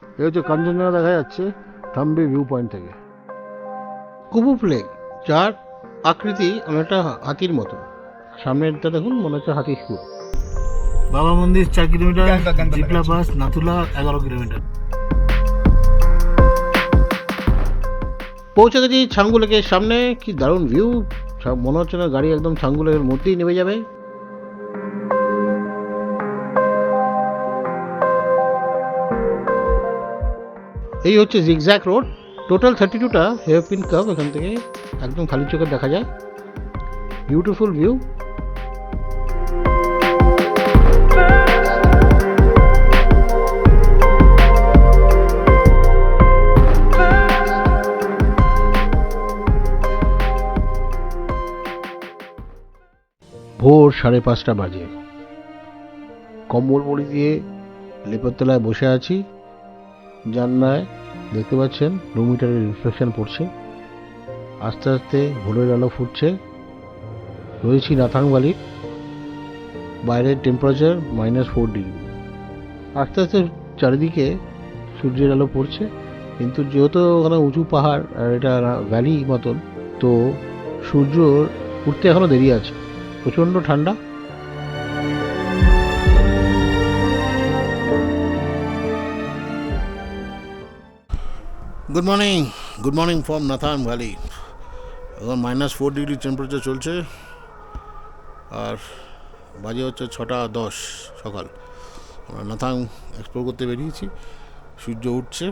এই হচ্ছে কাঞ্চনজঙ্ঘা দেখা যাচ্ছে থাম্বি ভিউ পয়েন্ট থেকে। কুবু লেক, যার আকৃতি অনেকটা হাতির মতো। সামনেরটা দেখুন, মনে হচ্ছে হাতির সুর। বাবা মন্দির 4 কিলোমিটার, জিপলা বাস নাথুলা 11 কিলোমিটার। পৌঁছে গেছি ছাঙ্গু লেকের সামনে। কি দারুণ ভিউ! মনে হচ্ছে না গাড়ি একদম ছাঙ্গু লেকের মধ্যেই নেমে যাবে। এই হচ্ছে জিগজ্যাগ রোড। টোটাল 32টা হেয়ারপিন কার্ভ এখান থেকে একদম খালি চোখে দেখা যায়। Beautiful view. ভোর 5:30 বাজে। কম্বল মুড়ি দিয়ে লেপের তলায় বসে আছি। জানলায় দেখতে পাচ্ছেন 2 মিটারের রিফ্লেকশন পড়ছে। আস্তে আস্তে ভোরের আলো ফুটছে। রয়েছি নাথাং ভ্যালির। বাইরের টেম্পারেচার -4 ডিগ্রি। আস্তে আস্তে চারিদিকে সূর্যের আলো পড়ছে, কিন্তু যেহেতু ওখানে উঁচু পাহাড় আর এটা ভ্যালি মতন, তো সূর্য উঠতে এখনো দেরি আছে। প্রচণ্ড ঠান্ডা। Good morning from Nathang valley. এখন -4 ডিগ্রি টেম্পারেচার চলছে, আর বাজে হচ্ছে 6:10 সকাল। আমরা নাথাং এক্সপ্লোর করতে বেরিয়েছি। সূর্য উঠছে।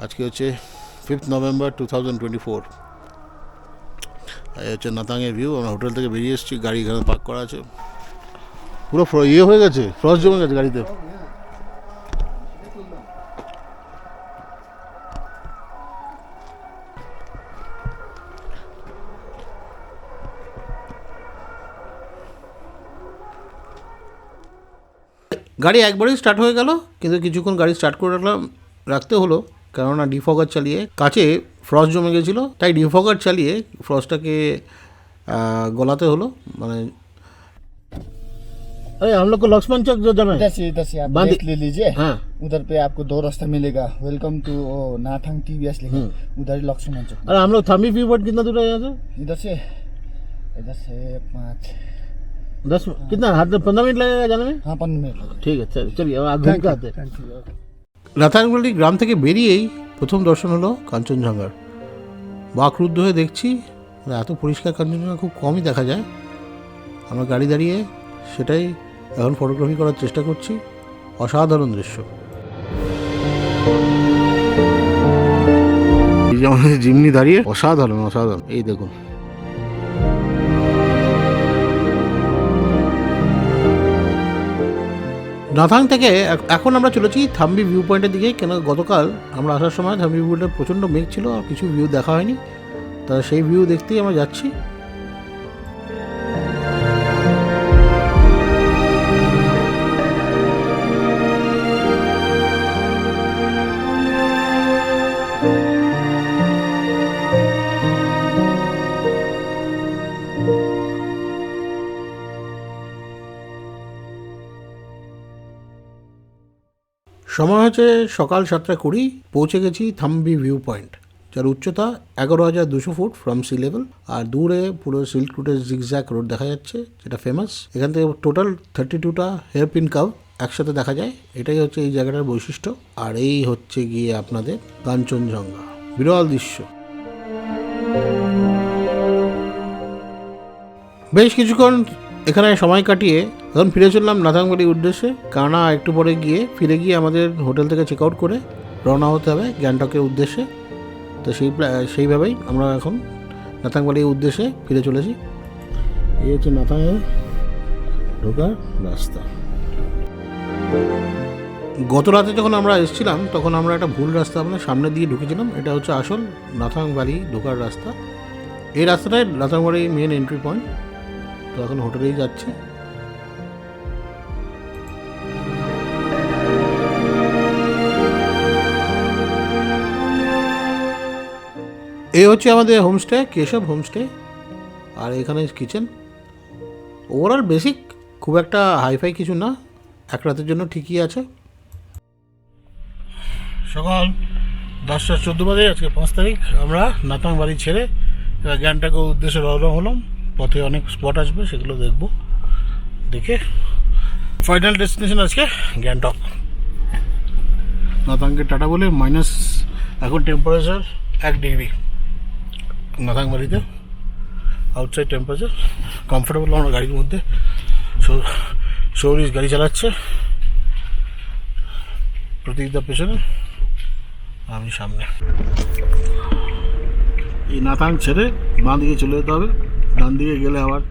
আজকে হচ্ছে 5 নভেম্বর 2024। এই হচ্ছে নাথাংয়ের ভিউ। আমরা হোটেল থেকে বেরিয়ে এসেছি, গাড়ি এখানে পার্ক করা আছে। পুরো হয়ে গেছে, ফ্রস্ট জমে গেছে গাড়িতে। গাড়ি একবারেই স্টার্ট হয়ে গেল, কিন্তু কিছুক্ষণ গাড়ি স্টার্ট করে রাখতে হলো, কেননা ডিফগার চালিয়ে কাছে ফ্রস্ট জমে গেছিলো, তাই ডিফগার চালিয়ে ফ্রস্টটাকে গলাতে हलो। মানে अरे हम लोग को लक्ष्मण चौक जो जाना है, इधर से आप लेफ्ट ले लीजिए। हाँ। उधर पे आपको 2 रास्ता मिलेगा। वेलकम टू नाथांग टीवीएस लिखा, उधर ही लक्ष्मण चौक। अरे हम लोग थम्बी व्यू पॉइंट कितना दूर है यहाँ से? इधर से 10 कितना हाथ में 15 मिनट लगेगा जाने में? हाँ 15 मिनट लगेगा। ঠিক আছে, চলিए अब घूम के आते हैं। নাথাংভ্যালি গ্রাম থেকে বেরিয়েই প্রথম দর্শন হলো কাঞ্চনজঙ্ঘার। বাকরুদ্ধ হয়ে দেখছি, এত পরিষ্কার কাঞ্চনজঙ্ঘা খুব কমই দেখা যায়। আমরা গাড়ি দাঁড়িয়ে সেটাই এখন ফটোগ্রাফি করার চেষ্টা করছি। অসাধারণ দৃশ্য। এই যে আমাদের জিমনি দাঁড়িয়ে, অসাধারণ। এই দেখুন। নাথাং থেকে এখন আমরা চলেছি থাম্বি ভিউ পয়েন্টের দিকে, কেন গতকাল আমরা আসার সময় থাম্বি ভিউ পয়েন্টে প্রচণ্ড মেঘ ছিল আর কিছু ভিউ দেখা হয়নি। তা সেই ভিউ দেখতেই আমরা যাচ্ছি। সময় হচ্ছে সকাল 7:20। পৌঁছে গেছি থাম্বি ভিউ পয়েন্ট, যার উচ্চতা 11,200 ফুট ফ্রম সি লেভেল। আর দূরে পুরো সিল্ক রুটের জিগজ্যাগ রোড দেখা যাচ্ছে, যেটা ফেমাস। এখান থেকে টোটাল 32টা হেয়ারপিন কার্ভ একসাথে দেখা যায়। এটাই হচ্ছে এই জায়গাটার বৈশিষ্ট্য। আর এই হচ্ছে গিয়ে আপনাদের কাঞ্চনজঙ্ঘা। বিরল দৃশ্য। বেশ কিছুক্ষণ এখানে সময় কাটিয়ে এখন ফিরে চললাম নাথাং ভ্যালির উদ্দেশ্যে। কেননা একটু পরে ফিরে গিয়ে আমাদের হোটেল থেকে চেক আউট করে রওনা হতে হবে গ্যাংটকের উদ্দেশ্যে। তো সেইভাবেই আমরা এখন নাথাং ভ্যালির উদ্দেশ্যে ফিরে চলেছি। এই হচ্ছে নাথাংয়ের ঢোকার রাস্তা। গত রাতে যখন আমরা এসেছিলাম, তখন আমরা একটা ভুল রাস্তা আপনার সামনে দিয়ে ঢুকেছিলাম। এটা হচ্ছে আসল নাথাং ভ্যালি ঢোকার রাস্তা। এই রাস্তাটাই নাথাং ভ্যালির মেন এন্ট্রি পয়েন্ট। তো এখন হোটেলেই যাচ্ছি। এই হচ্ছে আমাদের হোমস্টে, কেশব হোমস্টে। আর এখানে কিচেন। ওভারঅল বেসিক, খুব একটা হাইফাই কিছু না, এক রাতের জন্য ঠিকই আছে। সকাল 10:14 বাজে, আজকে 5 তারিখ। আমরা নাতাং বাড়ি ছেড়ে এবার গ্যাংটকের উদ্দেশ্যে রওনা হলাম। পথে অনেক স্পট আসবে, সেগুলো দেখে ফাইনাল ডেস্টিনেশন আজকে গ্যাংটক। নাতাংকে টাটা বলে মাইনাস, এখন টেম্পারেচার 1 ডিগ্রি নাতাং বাড়িতে। আউটসাইড টেম্পারেচার কমফোর্টেবল আমরা গাড়ির মধ্যে। সৌরিশ গাড়ি চালাচ্ছে, প্রতীকদা পেছনে, আমি সামনে। এই নাতাং ছেড়ে বাঁ দিকে চলে যেতে হবে। ডান দিকে গেলে আবার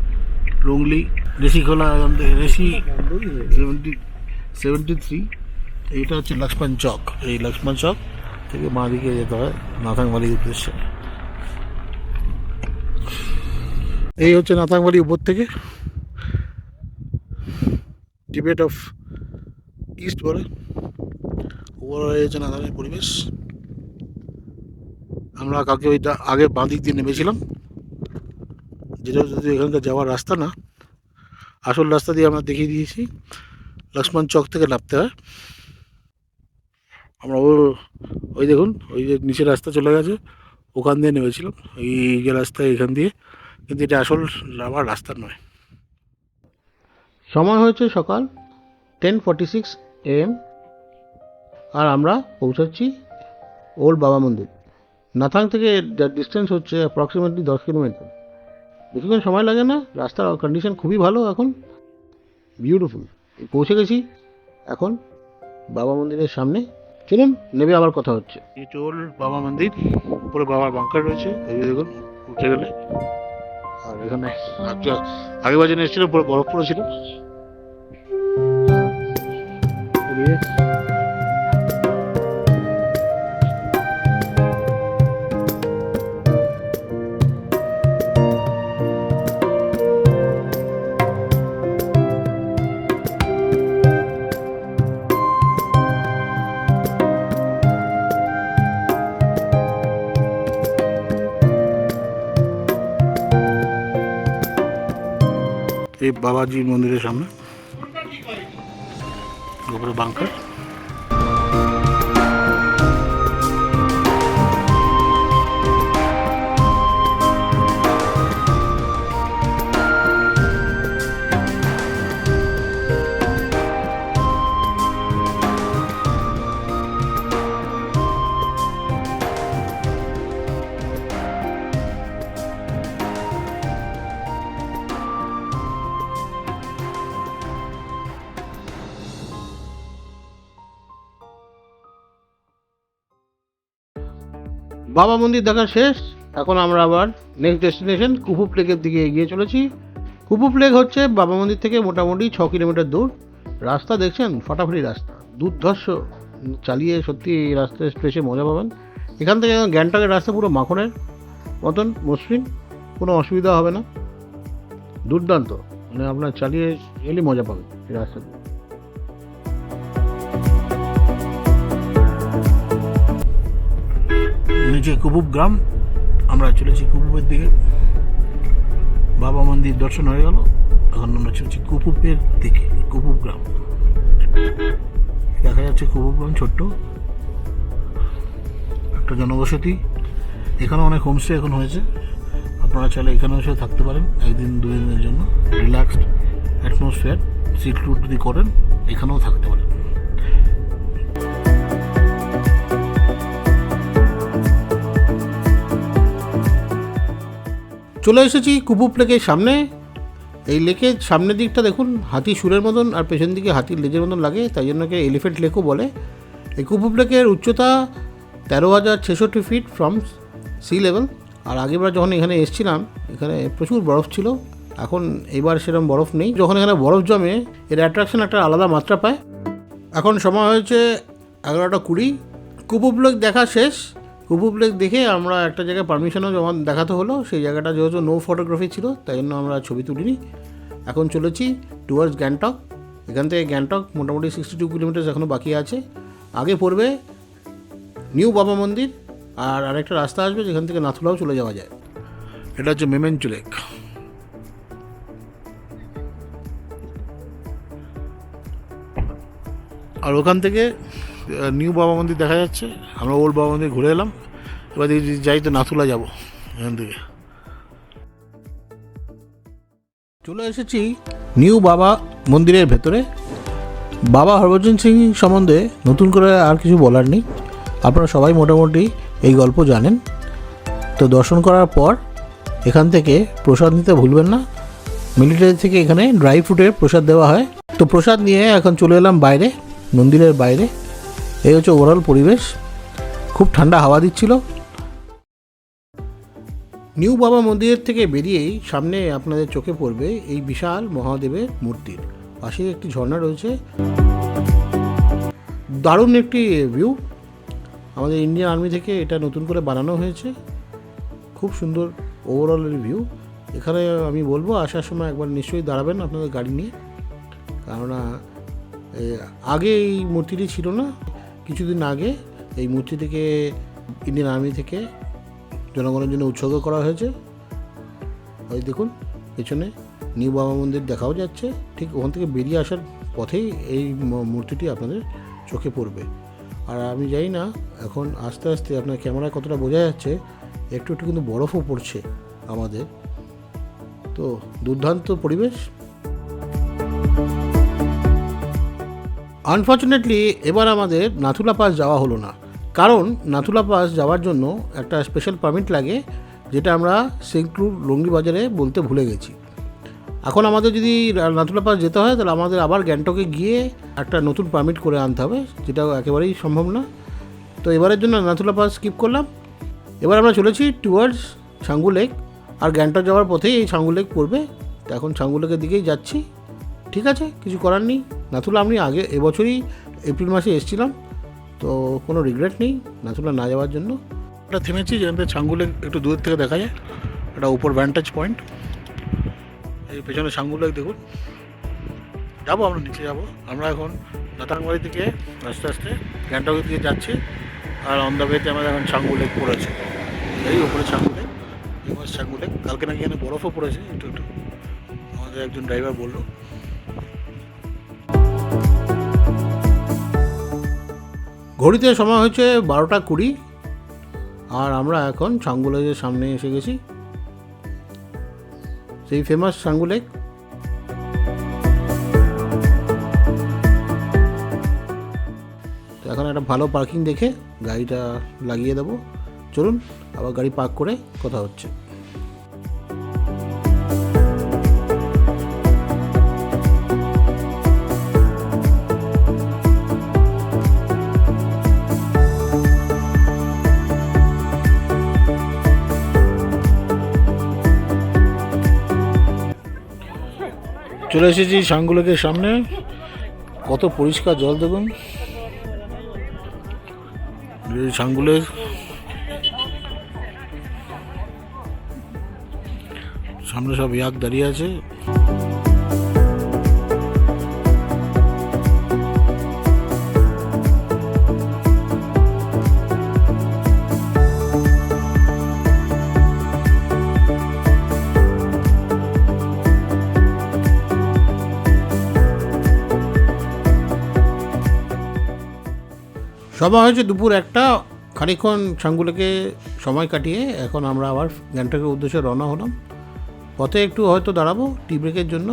রংলি, ঋষিখোলা, ঋষি 73। এইটা হচ্ছে লক্ষ্মণ চক। এই লক্ষ্মণ চক থেকে বাঁ দিকে যেতে হয় নাতাং বাড়ির উদ্দেশ্যে। এই হচ্ছে নাতাং বাড়ি উপর থেকে, টিবেট অফ ইস্ট বলে। উপর হচ্ছে নাতাংয়ের পরিবেশ। আমরা কালকে ওইটা আগে বাঁ দিক দিয়ে নেমেছিলাম, যেটা যদি এখানকার যাওয়ার রাস্তা না, আসল রাস্তা দিয়ে আমরা দেখিয়ে দিয়েছি। লক্ষ্মণ চক থেকে নামতে হয়। আমরা ওই দেখুন, ওই যে নিচের রাস্তা চলে গেছে, ওখান দিয়ে নেমেছিলাম। এই যে রাস্তা এখান দিয়ে, কিন্তু এটা আসল যাওয়ার রাস্তা নয়। সময় হয়েছে সকাল 10:46 AM, আর আমরা পৌঁছাচ্ছি ওল্ড বাবা মন্দির। নাতাং থেকে ডিস্টেন্স হচ্ছে অ্যাপ্রক্সিমেটলি 10 কিলোমিটার। বেশিক্ষণ সময় লাগে না, রাস্তার কন্ডিশন খুবই ভালো, এখন বিউটিফুল। পৌঁছে গেছি এখন বাবা মন্দিরের সামনে। চলুন, নেবে আবার কথা হচ্ছে। এই ওল্ড বাবা মন্দির, উপরে বাবার বাংকার রয়েছে, এই দেখুন উঠে গেলে। আর এখানে আগে বাজে এসেছিল, পুরো বরফ পড়েছিল। এই বাবাজি মন্দিরের সামনে উপরে বাংকার। বাবা মন্দির দেখা শেষ। এখন আমরা আবার নেক্সট ডেস্টিনেশন কুপুপ লেকের দিকে এগিয়ে চলেছি। কুপুপ লেক হচ্ছে বাবা মন্দির থেকে মোটামুটি 6 কিলোমিটার দূর। রাস্তা দেখছেন, ফাটাফাটি রাস্তা, দুর্ধর্ষ। চালিয়ে সত্যি এই রাস্তায় স্ট্রেচে মজা পাবেন। এখান থেকে গ্যাংটকের রাস্তা পুরো মাখনের মতন মসৃণ, কোনো অসুবিধা হবে না, দুর্দান্ত। মানে আপনার চালিয়ে গেলে মজা পাবেন এই রাস্তাতে। নিচে কুপুপ গ্রাম, আমরা চলেছি কুপুপের দিকে। বাবা মন্দির দর্শন হয়ে গেল, এখন আমরা চলেছি কুপুপের দিকে। কুপুপ গ্রাম দেখা যাচ্ছে, কুপুপ গ্রাম ছোট্ট একটা জনবসতি। এখানে অনেক হোমস্টে এখন হয়েছে, আপনারা চাইলে এখানে এসে থাকতে পারেন 1-2 দিনের জন্য। রিল্যাক্সড অ্যাটমসফিয়ার, সিট ট্যুর যদি করেন এখানেও থাকতে পারেন। চলে এসেছি কুপুপ লেকের সামনে। এই লেকের সামনের দিকটা দেখুন, হাতি সুরের মতন, আর পেছন দিকে হাতির লেজের মতন লাগে, তাই জন্য এলিফ্যান্ট লেকও বলে। এই কুপুপ লেকের উচ্চতা 13,066 ফিট ফ্রম সি লেভেল। আর আগেবার যখন এখানে এসেছিলাম, এখানে প্রচুর বরফ ছিল। এখন এবার সেরকম বরফ নেই। যখন এখানে বরফ জমে, এর অ্যাট্রাকশন একটা আলাদা মাত্রা পায়। এখন সময় হয়েছে 11:20। কুপুপ লেক দেখা শেষ। কুপুপ লেক দেখে আমরা একটা জায়গায় পারমিশনও জমা দেখাতে হলো। সেই জায়গাটা যেহেতু নো ফটোগ্রাফি ছিল, তাই জন্য আমরা ছবি তুলিনি। এখন চলেছি টুয়ার্ডস গ্যাংটক। এখান থেকে গ্যাংটক মোটামুটি 62 কিলোমিটার এখনও বাকি আছে। আগে পড়বে নিউ বাবা মন্দির, আর আরেকটা রাস্তা আসবে যেখান থেকে নাথুলাও চলে যাওয়া যায়। এটা হচ্ছে মেমেন্টো লেক। আর ওখান থেকে নিউ বাবা মন্দির দেখা যাচ্ছে, আমরা ওল্ড বাবা মন্দির ঘুরে এলাম। এবার যদি যাই তো নাথুলা যাব এখান থেকে। চলে এসেছি নিউ বাবা মন্দিরের ভেতরে। বাবা হরভজন সিং সম্বন্ধে নতুন করে আর কিছু বলার নেই, আপনারা সবাই মোটামুটি এই গল্প জানেন। তো দর্শন করার পর এখান থেকে প্রসাদ নিতে ভুলবেন না। মিলিটারি থেকে এখানে ড্রাই ফ্রুটের প্রসাদ দেওয়া হয়। তো প্রসাদ নিয়ে এখন চলে এলাম বাইরে, মন্দিরের বাইরে। এই হচ্ছে ওভারঅল পরিবেশ, খুব ঠান্ডা হাওয়া দিচ্ছিল। নিউ বাবা মন্দিরের থেকে বেরিয়েই সামনে আপনাদের চোখে পড়বে এই বিশাল মহাদেবের মূর্তির পাশে একটি ঝর্ণা রয়েছে। দারুণ একটি ভিউ, আমাদের ইন্ডিয়ান আর্মি থেকে এটা নতুন করে বানানো হয়েছে। খুব সুন্দর ওভারঅল ভিউ। এখানে আমি বলবো আসার সময় একবার নিশ্চয়ই দাঁড়াবেন আপনাদের গাড়ি নিয়ে, কেননা আগে এই মূর্তিটি ছিল না। কিছুদিন আগে এই মূর্তিটিকে ইন্ডিয়ান আর্মি থেকে জনগণের জন্য উৎসর্গ করা হয়েছে। ওই দেখুন পেছনে নিউ বাবা মন্দির দেখাও যাচ্ছে, ঠিক ওখান থেকে বেরিয়ে আসার পথেই এই মূর্তিটি আপনাদের চোখে পড়বে। আর আমি জানি না এখন আস্তে আস্তে আপনার ক্যামেরায় কতটা বোঝা যাচ্ছে, একটু একটু কিন্তু বরফও পড়ছে আমাদের। তো দুর্দান্ত পরিবেশ। আনফর্চুনেটলি এবার আমাদের নাথুলা পাস যাওয়া হলো না, কারণ নাথুলা পাস যাওয়ার জন্য একটা স্পেশাল পারমিট লাগে, যেটা আমরা সেঙ্কলুর লুঙ্গি বাজারে বলতে ভুলে গেছি। এখন আমাদের যদি নাথুলা পাস যেতে হয় তাহলে আমাদের আবার গ্যাংটকে গিয়ে একটা নতুন পারমিট করে আনতে হবে, যেটা একেবারেই সম্ভব না। তো এবারের জন্য নাথুলা পাস স্কিপ করলাম। এবার আমরা চলেছি টুয়ার্ডস ছাঙ্গু লেক, আর গ্যাংটক যাওয়ার পথেই এই ছাঙ্গু লেক পড়বে। তো এখন ছাঙ্গু লেকের দিকেই যাচ্ছি। ঠিক আছে, কিছু করার নেই। নাথুলা আমি আগে এবছরই এপ্রিল মাসে এসেছিলাম, তো কোনো রিগ্রেট নেই নাথুলা না যাওয়ার জন্য। এটা থেমেছি যেখান থেকে ছাঙ্গু লেক একটু দূর থেকে দেখা যায়, এটা উপর ভ্যান্টেজ পয়েন্ট। এই পেছনে ছাঙ্গু লেক দেখুন। যাবো আমরা নিচে যাবো। আমরা এখন নাতাংবাড়ি থেকে আস্তে আস্তে গ্যাংটকের দিকে যাচ্ছি, আর অন দ্য ওয়েতে আমাদের এখন ছাঙ্গু লেক পড়েছে। এই উপরে ছাঙ্গু লেক, এই মাস ছাঙ্গু লেক। কালকে নাকি এখানে বরফও পড়েছে একটু একটু, আমাদের একজন ড্রাইভার বললো। ঘড়িতে সময় হচ্ছে 12:20, আর আমরা এখন ছাঙ্গু লেকের সামনে এসে গেছি, সেই ফেমাস ছাঙ্গু লেক। তো এখন একটা ভালো পার্কিং দেখে গাড়িটা লাগিয়ে দেবো। চলুন আবার গাড়ি পার্ক করে কথা হচ্ছে। চলে এসেছি ছাঙ্গু লেকের সামনে। কত পরিষ্কার জল দেখুন। ছাঙ্গু লেক, সামনে সব ইয়াক দাঁড়িয়ে আছে। সময় হয়েছে দুপুর 1টা। খানিকক্ষণ ছাঙ্গু লেকে সময় কাটিয়ে এখন আমরা আবার গ্যাংটকের উদ্দেশ্যে রওনা হলাম। পথে একটু হয়তো দাঁড়াবো টি ব্রেকের জন্য।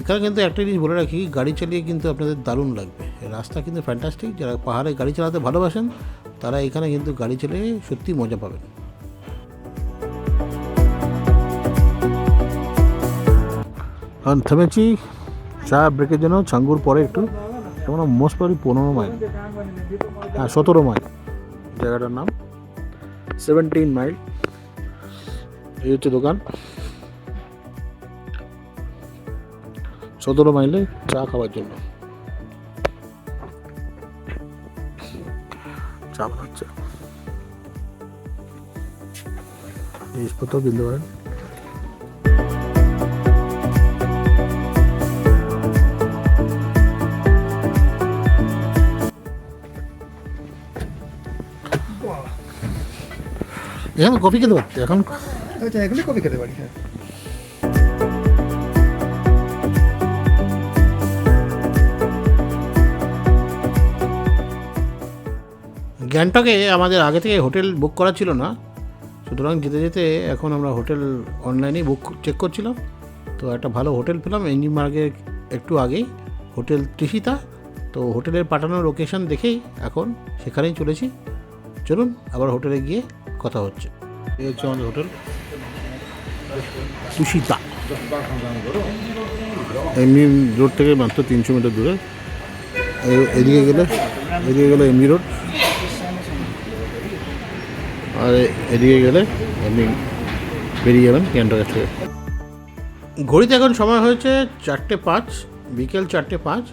এখানে কিন্তু একটা জিনিস বলে রাখি, গাড়ি চালিয়ে কিন্তু আপনাদের দারুণ লাগবে। রাস্তা কিন্তু ফ্যান্টাস্টিক। যারা পাহাড়ে গাড়ি চালাতে ভালোবাসেন তারা এখানে কিন্তু গাড়ি চালিয়ে সত্যি মজা পাবেন। কারণ থেমেছি চা ব্রেকের জন্য ছাঙ্গুর পরে একটু, যেমন মোস্ট প্রবলি 15 মাইল, হ্যাঁ 17 মাইল জায়গাটার নাম, 17 মাইল। এই হচ্ছে দোকান, 17 মাইলে চা খাওয়ার জন্য চা বানাচ্ছে। জিনিসপত্র কিনতে পারেন। এখন কফি খেতে পারছি, এখন এগুলি কফি খেতে পারি। হ্যাঁ, গ্যাংটকে আমাদের আগে থেকে হোটেল বুক করা ছিল না, সুতরাং যেতে যেতে এখন আমরা হোটেল অনলাইনেই বুক চেক করছিলাম। তো একটা ভালো হোটেল পেলাম এনজি মার্গের একটু আগেই, হোটেল তৃষিতা। তো হোটেলের পাঠানো লোকেশন দেখেই এখন সেখানেই চলেছি। চলুন আবার হোটেলে গিয়ে কথা হচ্ছে। এই হচ্ছে আমাদের হোটেল তৃষিতা, এমনি রোড থেকে মাত্র 300 মিটার দূরে। এদিকে গেলে এমনি রোড, আর এদিকে গেলে আপনি বেরিয়ে যাবেন গ্যাংটক থেকে। ঘড়িতে এখন সময় হয়েছে 4:05, বিকেল 4:05।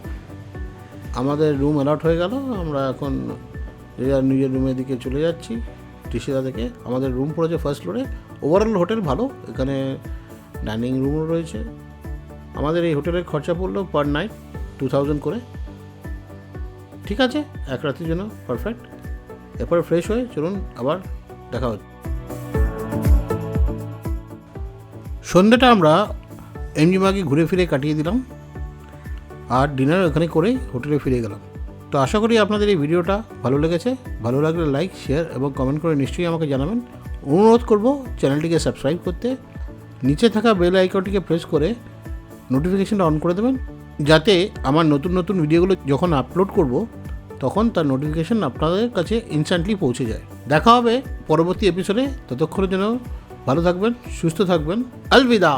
আমাদের রুম অ্যালট হয়ে গেল। আমরা এখন নিজের রুমের দিকে চলে যাচ্ছি তৃষিতা থেকে। আমাদের রুম পড়েছে ফার্স্ট ফ্লোরে। ওভারঅল হোটেল ভালো, এখানে ডাইনিং রুমও রয়েছে। আমাদের এই হোটেলের খরচা পড়লো পার নাইট 2000 করে। ঠিক আছে, এক রাতের জন্য পারফেক্ট। এরপরে ফ্রেশ হয়ে চলুন আবার দেখা হচ্ছে। সন্ধ্যাটা আমরা এমজি মার্গে ঘুরে ফিরে কাটিয়ে দিলাম, আর ডিনার ওখানে করেই হোটেলে ফিরে গেলাম। তো আশা করি আপনাদের এই ভিডিওটা ভালো লেগেছে। ভালো লাগলে লাইক, শেয়ার এবং কমেন্ট করে নিশ্চয়ই আমাকে জানাবেন। অনুরোধ করব চ্যানেলটিকে সাবস্ক্রাইব করতে, নিচে থাকা বেল আইকনটিকে প্রেস করে নোটিফিকেশনটা অন করে দেবেন, যাতে আমার নতুন নতুন ভিডিওগুলো যখন আপলোড করব তখন তার নোটিফিকেশন আপনাদের কাছে ইনস্ট্যান্টলি পৌঁছে যায়। দেখা হবে পরবর্তী এপিসোডে। ততক্ষণের জন্য ভালো থাকবেন, সুস্থ থাকবেন। আলবিদা।